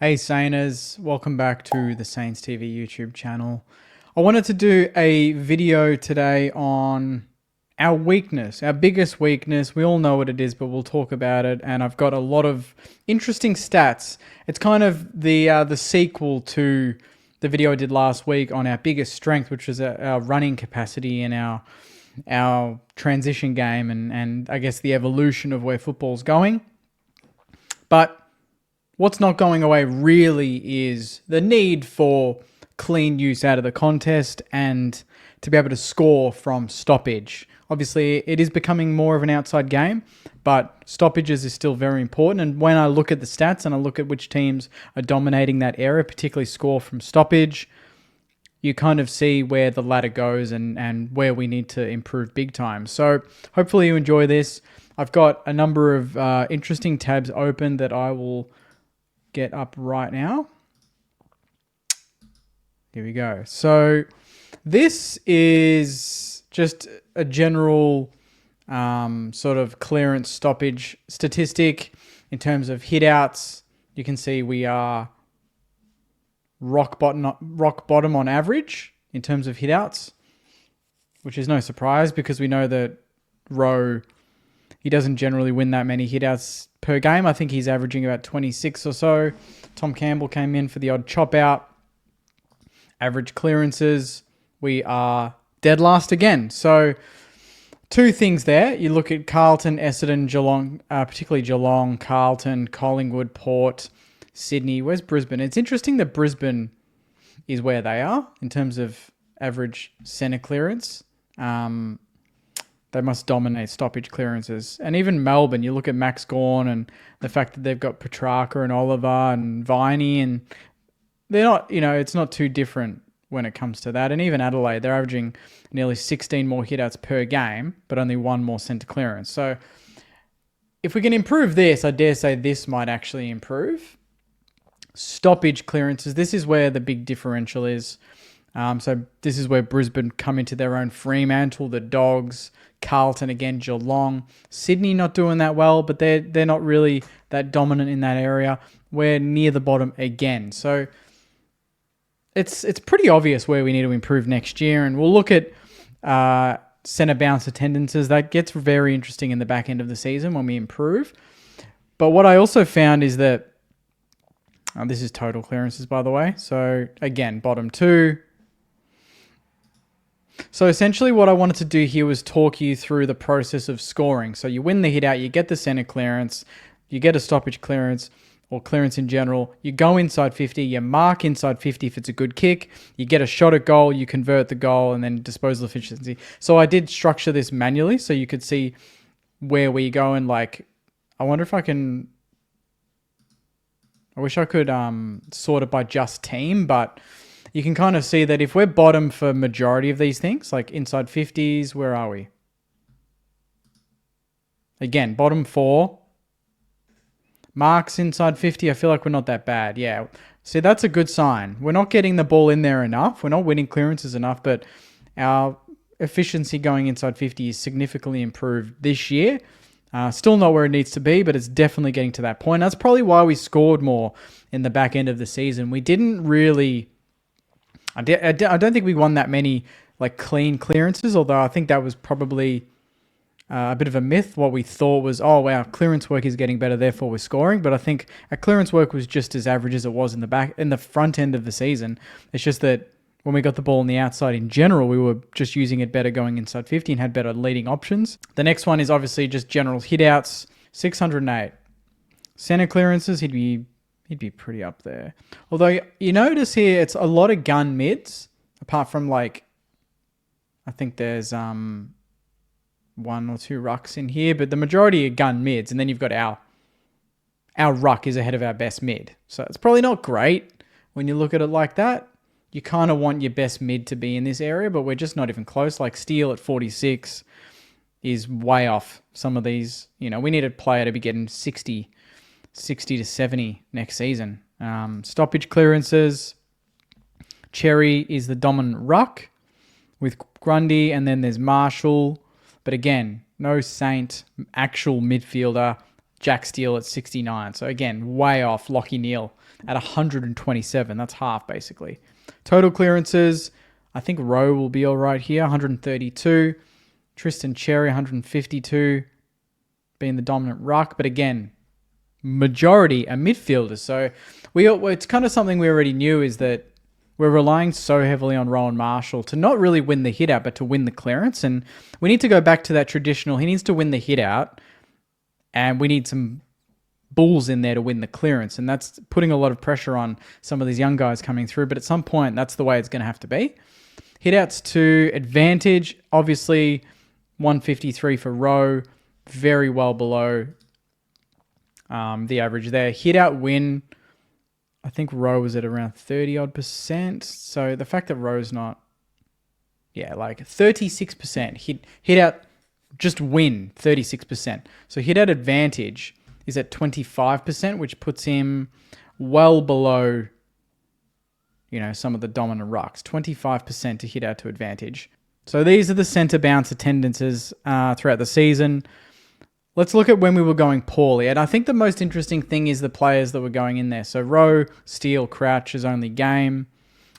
Hey Sainers, welcome back to the Saints TV YouTube channel. I wanted to do a video today on our weakness, our biggest weakness. We all know what it is, but we'll talk about it. And I've got a lot of interesting stats. It's kind of the sequel to the video I did last week on our biggest strength, which was our running capacity and our transition game and I guess the evolution of where football's going. But what's not going away really is the need for clean use out of the contest and to be able to score from stoppage. Obviously, it is becoming more of an outside game, but stoppages is still very important. And when I look at the stats and I look at which teams are dominating that area, particularly score from stoppage, you kind of see where the ladder goes and where we need to improve big time. So hopefully you enjoy this. I've got a number of interesting tabs open that I will get up right now. Here we go. So this is just a general sort of clearance stoppage statistic in terms of hit outs. You can see we are rock bottom on average in terms of hit outs, which is no surprise because we know that Rowe, he doesn't generally win that many hit outs per game. I think he's averaging about 26 or so. Tom Campbell came in for the odd chop out. Average clearances, we are dead last again. So two things there. You look at Carlton, Essendon, Geelong, particularly Geelong, Carlton, Collingwood, Port, Sydney. Where's Brisbane? It's interesting that Brisbane is where they are in terms of average centre clearance. They must dominate stoppage clearances. And even Melbourne, you look at Max Gawn and the fact that they've got Petrarca and Oliver and Viney, and they're not, it's not too different when it comes to that. And even Adelaide, they're averaging nearly 16 more hitouts per game, but only one more centre clearance. So if we can improve this, I dare say this might actually improve. Stoppage clearances, this is where the big differential is. So this is where Brisbane come into their own. Fremantle, the Dogs, Carlton again, Geelong, Sydney not doing that well, but they're not really that dominant in that area. We're near the bottom again, so it's pretty obvious where we need to improve next year. And we'll look at centre bounce attendances. That gets very interesting in the back end of the season when we improve. But what I also found is that this is total clearances, by the way. So again, bottom two. So essentially what I wanted to do here was talk you through the process of scoring. So you win the hit out, you get the center clearance, you get a stoppage clearance or clearance in general, you go inside 50, you mark inside 50 if it's a good kick, you get a shot at goal, you convert the goal, and then disposal efficiency. So I did structure this manually so you could see where we go, and like, I wonder if I wish I could sort it by just team, but you can kind of see that if we're bottom for majority of these things, like inside 50s, where are we? Again, bottom four. Marks inside 50, I feel like we're not that bad. Yeah. See, that's a good sign. We're not getting the ball in there enough. We're not winning clearances enough, but our efficiency going inside 50 is significantly improved this year. Still not where it needs to be, but it's definitely getting to that point. That's probably why we scored more in the back end of the season. We didn't really... I don't think we won that many like clean clearances, although I think that was probably a bit of a myth. What we thought was, oh wow, clearance work is getting better, therefore we're scoring. But I think our clearance work was just as average as it was in the front end of the season. It's just that when we got the ball on the outside in general, we were just using it better going inside 50 and had better leading options. The next one is obviously just general hit outs, 608. Center clearances, he'd be pretty up there. Although you notice here, it's a lot of gun mids, apart from like, I think there's one or two rucks in here, but the majority are gun mids. And then you've got our ruck is ahead of our best mid. So it's probably not great when you look at it like that. You kind of want your best mid to be in this area, but we're just not even close. Like Steele at 46 is way off some of these. We need a player to be getting 60 to 70 next season. Stoppage clearances. Cherry is the dominant ruck with Grundy, and then there's Marshall. But again, no Saint actual midfielder. Jack Steele at 69. So again, way off. Lockie Neal. at 127. That's half, basically. Total clearances, I think Rowe will be all right here, 132. Tristan Cherry, 152, being the dominant ruck. But again, majority are midfielders. So it's kind of something we already knew, is that we're relying so heavily on Rowan Marshall to not really win the hit out, but to win the clearance. And we need to go back to that traditional. He needs to win the hit out, and we need some bulls in there to win the clearance. And that's putting a lot of pressure on some of these young guys coming through. But at some point, that's the way it's going to have to be. Hit outs to advantage, obviously 153 for Rowe, very well below the average there. Hit out win, I think Rowe was at around 30 odd percent. So the fact that Rowe's not, like 36% hit out, just win 36%. So hit out advantage is at 25%, which puts him well below, some of the dominant rucks. 25% to hit out to advantage. So these are the centre bounce attendances throughout the season. Let's look at when we were going poorly. And I think the most interesting thing is the players that were going in there. So Rowe, Steele, Crouch's only game.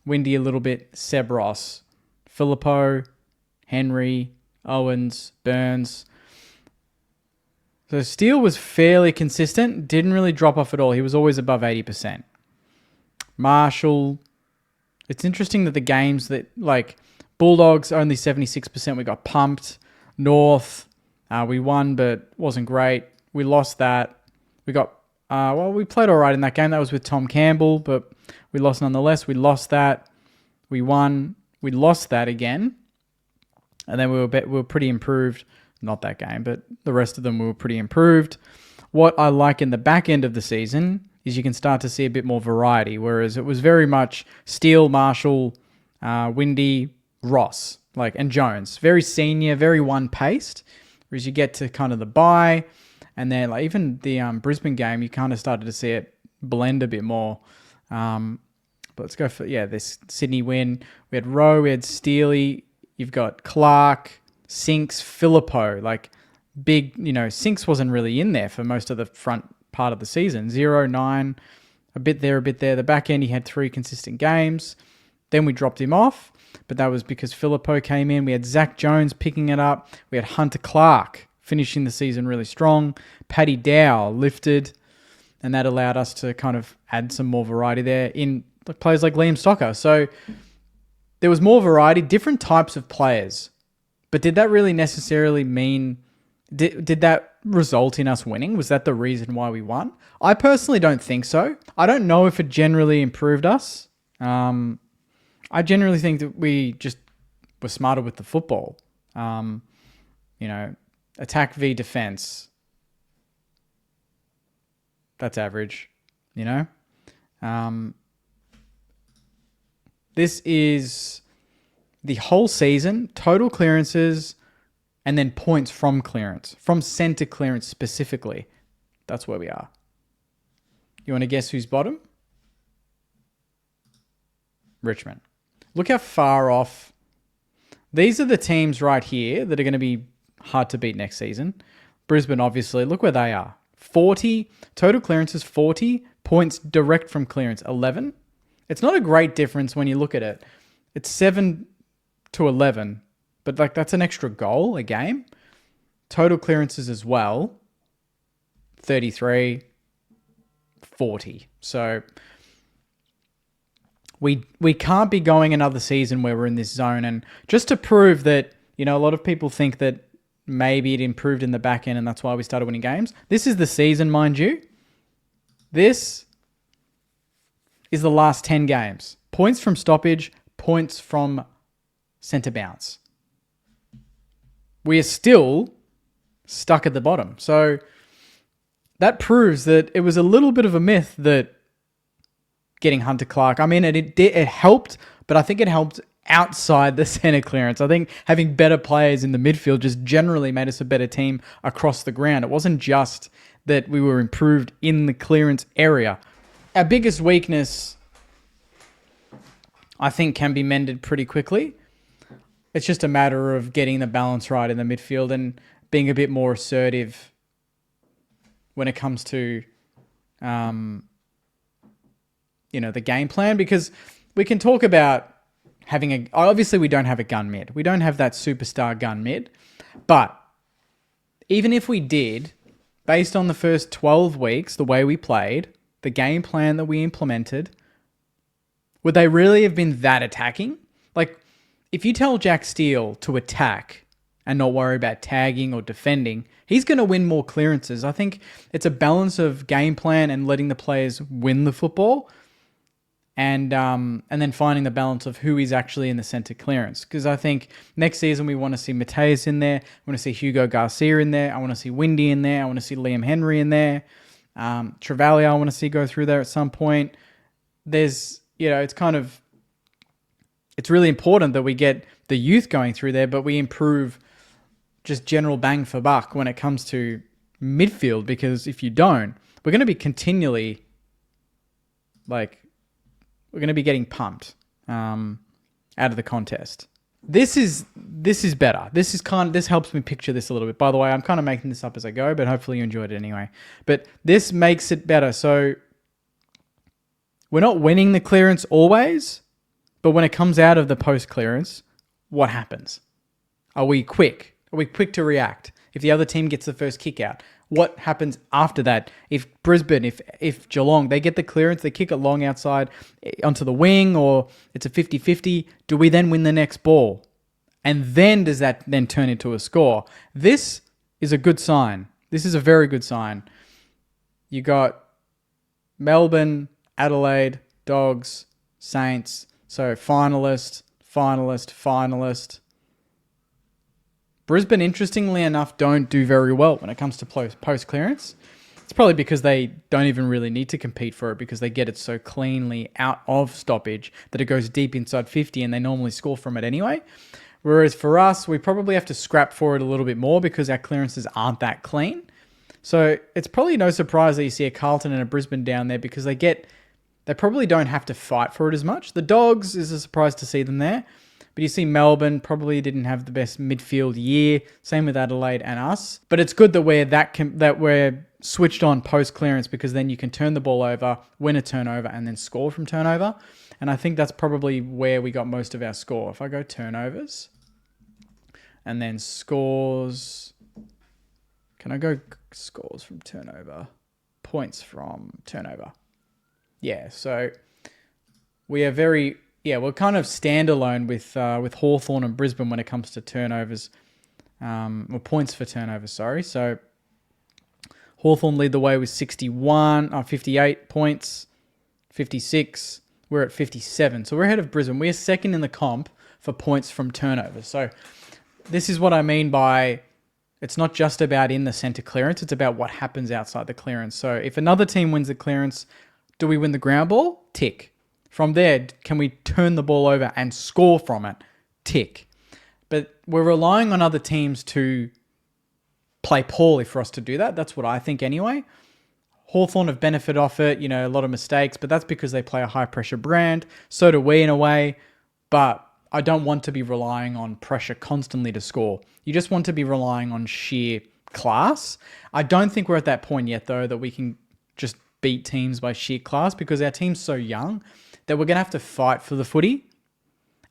Windy a little bit. Seb Ross, Filippo, Henry, Owens, Burns. So Steele was fairly consistent. Didn't really drop off at all. He was always above 80%. Marshall. It's interesting that the games that, Bulldogs, only 76%. We got pumped. North, we won, but wasn't great. We lost that. We got, we played all right in that game. That was with Tom Campbell, but we lost nonetheless. We lost that. We won. We lost that again. And then we were pretty improved. Not that game, but the rest of them we were pretty improved. What I like in the back end of the season is you can start to see a bit more variety, whereas it was very much Steele, Marshall, Windy, Ross, and Jones. Very senior, very one-paced. Whereas you get to kind of the bye, and then even the Brisbane game, you kind of started to see it blend a bit more. But let's go for, this Sydney win. We had Rowe, we had Steely, you've got Clark, Sinks, Filippo, big, Sinks wasn't really in there for most of the front part of the season. 0, 9, a bit there. The back end, he had 3 consistent games. Then we dropped him off. But that was because Filippo came in. We had Zach Jones picking it up. We had Hunter Clark finishing the season really strong. Paddy Dow lifted, and that allowed us to kind of add some more variety there in players like Liam Stocker. So there was more variety, different types of players. But did that really necessarily mean... Did that result in us winning? Was that the reason why we won? I personally don't think so. I don't know if it generally improved us. I generally think that we just were smarter with the football. Attack v defense. That's average, This is the whole season, total clearances, and then points from clearance, from centre clearance specifically. That's where we are. You want to guess who's bottom? Richmond. Look how far off. These are the teams right here that are going to be hard to beat next season. Brisbane, obviously. Look where they are. 40. Total clearances, 40. Points direct from clearance, 11. It's not a great difference when you look at it. It's 7 to 11. But that's an extra goal a game. Total clearances as well. 33. 40. So... We can't be going another season where we're in this zone. And just to prove that, a lot of people think that maybe it improved in the back end and that's why we started winning games. This is the season, mind you. This is the last 10 games. Points from stoppage, points from centre bounce. We are still stuck at the bottom. So that proves that it was a little bit of a myth that getting Hunter Clark. I mean, it helped, but I think it helped outside the centre clearance. I think having better players in the midfield just generally made us a better team across the ground. It wasn't just that we were improved in the clearance area. Our biggest weakness, I think, can be mended pretty quickly. It's just a matter of getting the balance right in the midfield and being a bit more assertive when it comes to the game plan, because we can talk about obviously we don't have a gun mid. We don't have that superstar gun mid. But even if we did, based on the first 12 weeks, the way we played, the game plan that we implemented, would they really have been that attacking? Like, if you tell Jack Steele to attack and not worry about tagging or defending, he's going to win more clearances. I think it's a balance of game plan and letting the players win the football, and then finding the balance of who is actually in the centre clearance. Because I think next season we want to see Mateus in there, we want to see Hugo Garcia in there, I want to see Windy in there, I want to see Liam Henry in there, Travalia I want to see go through there at some point. There's, it's really important that we get the youth going through there, but we improve just general bang for buck when it comes to midfield, because if you don't, we're going to be continually we're going to be getting pumped out of the contest. This is better. This helps me picture this a little bit. By the way, I'm kind of making this up as I go, but hopefully you enjoyed it anyway. But this makes it better. So we're not winning the clearance always, but when it comes out of the post clearance, what happens? Are we quick? Are we quick to react? If the other team gets the first kick out, what happens after that? If Brisbane, if Geelong, they get the clearance, they kick it long outside onto the wing, or it's a 50-50, do we then win the next ball? And then does that then turn into a score? This is a good sign. This is a very good sign. You got Melbourne, Adelaide, Dogs, Saints. So finalist. Brisbane, interestingly enough, don't do very well when it comes to post clearance. It's probably because they don't even really need to compete for it, because they get it so cleanly out of stoppage that it goes deep inside 50 and they normally score from it anyway. Whereas for us, we probably have to scrap for it a little bit more because our clearances aren't that clean. So it's probably no surprise that you see a Carlton and a Brisbane down there, because they probably don't have to fight for it as much. The Dogs is a surprise to see them there. But you see Melbourne probably didn't have the best midfield year. Same with Adelaide and us. But it's good that we're switched on post clearance, because then you can turn the ball over, win a turnover, and then score from turnover. And I think that's probably where we got most of our score. If I go turnovers and then scores, can I go scores from turnover? Points from turnover. Yeah, so we are we're kind of standalone with Hawthorn and Brisbane when it comes to turnovers, or points for turnovers, sorry. So Hawthorn lead the way with 58 points, 56. We're at 57. So we're ahead of Brisbane. We're second in the comp for points from turnovers. So this is what I mean by it's not just about in the centre clearance, it's about what happens outside the clearance. So if another team wins the clearance, do we win the ground ball? Tick. From there, can we turn the ball over and score from it? Tick. But we're relying on other teams to play poorly for us to do that. That's what I think anyway. Hawthorn have benefited off it, a lot of mistakes, but that's because they play a high-pressure brand. So do we in a way, but I don't want to be relying on pressure constantly to score. You just want to be relying on sheer class. I don't think we're at that point yet, though, that we can just beat teams by sheer class, because our team's so young that we're going to have to fight for the footy,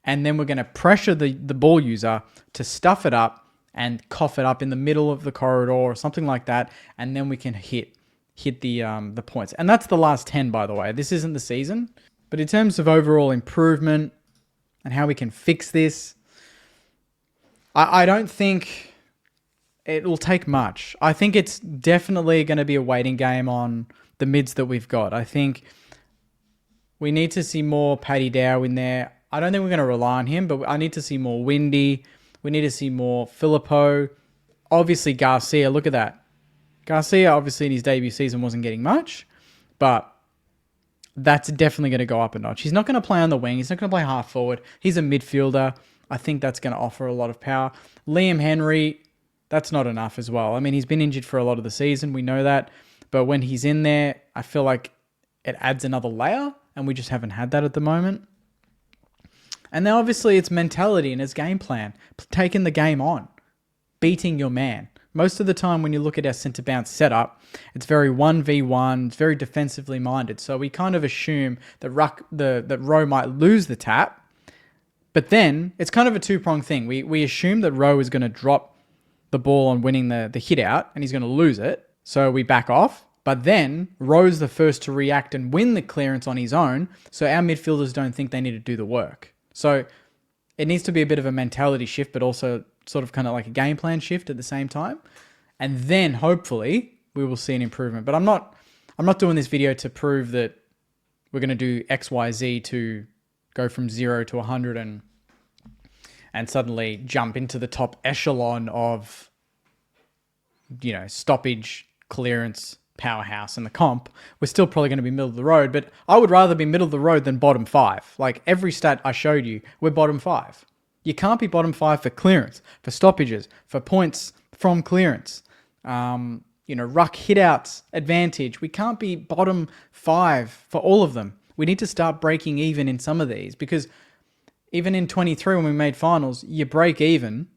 and then we're going to pressure the ball user to stuff it up and cough it up in the middle of the corridor or something like that, and then we can hit the points. And that's the last 10, by the way. This isn't the season. But in terms of overall improvement and how we can fix this, I don't think it will take much. I think it's definitely going to be a waiting game on the mids that we've got. I think we need to see more Paddy Dow in there. I don't think we're going to rely on him, but I need to see more Windy. We need to see more Filippo. Obviously, Garcia, look at that. Garcia, obviously, in his debut season wasn't getting much, but that's definitely going to go up a notch. He's not going to play on the wing. He's not going to play half forward. He's a midfielder. I think that's going to offer a lot of power. Liam Henry, that's not enough as well. I mean, he's been injured for a lot of the season. We know that. But when he's in there, I feel like it adds another layer, and we just haven't had that at the moment. And then obviously it's mentality and it's game plan. Taking the game on. Beating your man. Most of the time when you look at our centre bounce setup, it's very 1v1, it's very defensively minded. So we kind of assume that that Rowe might lose the tap, but then it's kind of a two-pronged thing. We assume that Rowe is going to drop the ball on winning the hit out and he's going to lose it. So we back off. But then Rowe's the first to react and win the clearance on his own. So our midfielders don't think they need to do the work. So it needs to be a bit of a mentality shift, but also sort of kind of like a game plan shift at the same time. And then hopefully we will see an improvement. But I'm not doing this video to prove that we're going to do X, Y, Z to go from 0 to 100 and suddenly jump into the top echelon of, stoppage, clearance, powerhouse in the comp. We're still probably going to be middle of the road, but I would rather be middle of the road than bottom 5. Like every stat I showed you, we're bottom 5. You can't be bottom 5 for clearance, for stoppages, for points from clearance. Ruck hitouts, advantage. We can't be bottom 5 for all of them. We need to start breaking even in some of these, because even in 23 when we made finals, you break even,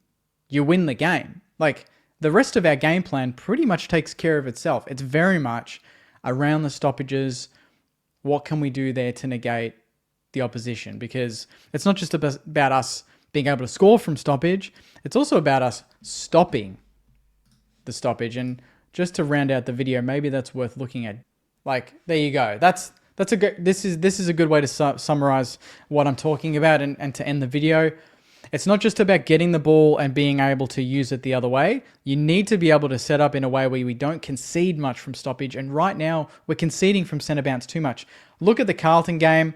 you win the game. Like the rest of our game plan pretty much takes care of itself. It's very much around the stoppages. What can we do there to negate the opposition? Because it's not just about us being able to score from stoppage. It's also about us stopping the stoppage. And just to round out the video, maybe that's worth looking at. Like, there you go. This is a good way to summarize what I'm talking about and to end the video. It's not just about getting the ball and being able to use it the other way. You need to be able to set up in a way where we don't concede much from stoppage. And right now, we're conceding from centre bounce too much. Look at the Carlton game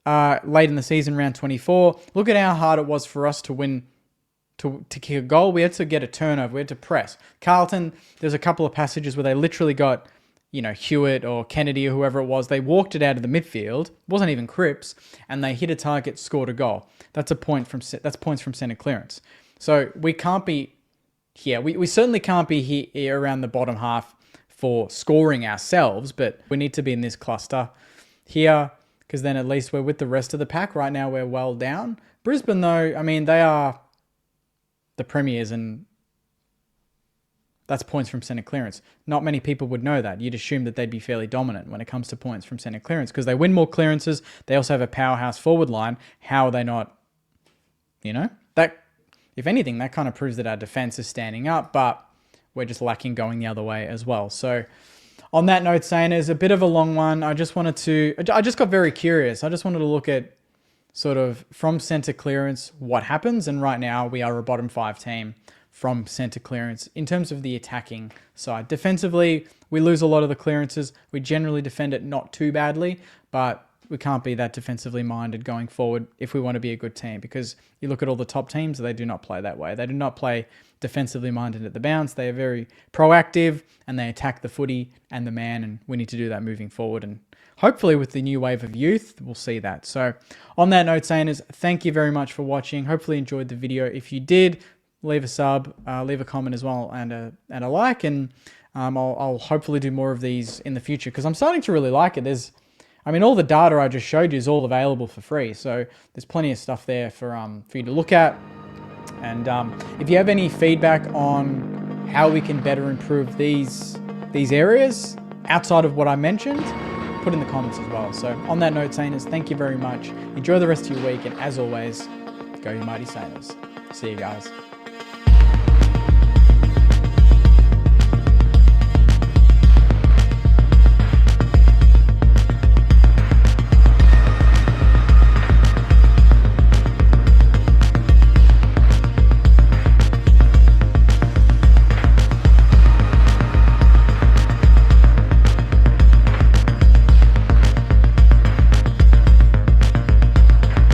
late in the season, round 24. Look at how hard it was for us to win, to kick a goal. We had to get a turnover. We had to press. Carlton, there's a couple of passages where they literally got, Hewitt or Kennedy or whoever it was, they walked it out of the midfield. It wasn't even Cripps, and they hit a target, scored a goal. That's points from centre clearance. So we can't be here. We certainly can't be here around the bottom half for scoring ourselves, but we need to be in this cluster here, because then at least we're with the rest of the pack. Right now we're well down. Brisbane, though, they are the premiers, and that's points from centre clearance. Not many people would know that. You'd assume that they'd be fairly dominant when it comes to points from centre clearance, because they win more clearances. They also have a powerhouse forward line. How are they not, that, if anything, that kind of proves that our defence is standing up, but we're just lacking going the other way as well. So on that note, Sainers, a bit of a long one. I just got very curious. I just wanted to look at sort of from centre clearance, what happens. And right now we are a bottom 5 team from centre clearance in terms of the attacking side. Defensively, we lose a lot of the clearances. We generally defend it not too badly, but we can't be that defensively minded going forward if we want to be a good team, because you look at all the top teams, they do not play that way. They do not play defensively minded at the bounce. They are very proactive and they attack the footy and the man, and we need to do that moving forward. And hopefully with the new wave of youth, we'll see that. So on that note, Sainers, thank you very much for watching. Hopefully you enjoyed the video. If you did, leave a sub, leave a comment as well, and a like, and I'll hopefully do more of these in the future, because I'm starting to really like it. All the data I just showed you is all available for free, so there's plenty of stuff there for you to look at. And if you have any feedback on how we can better improve these areas outside of what I mentioned, put in the comments as well. So on that note, Sainers, thank you very much. Enjoy the rest of your week, and as always, go you mighty Sainers. See you guys.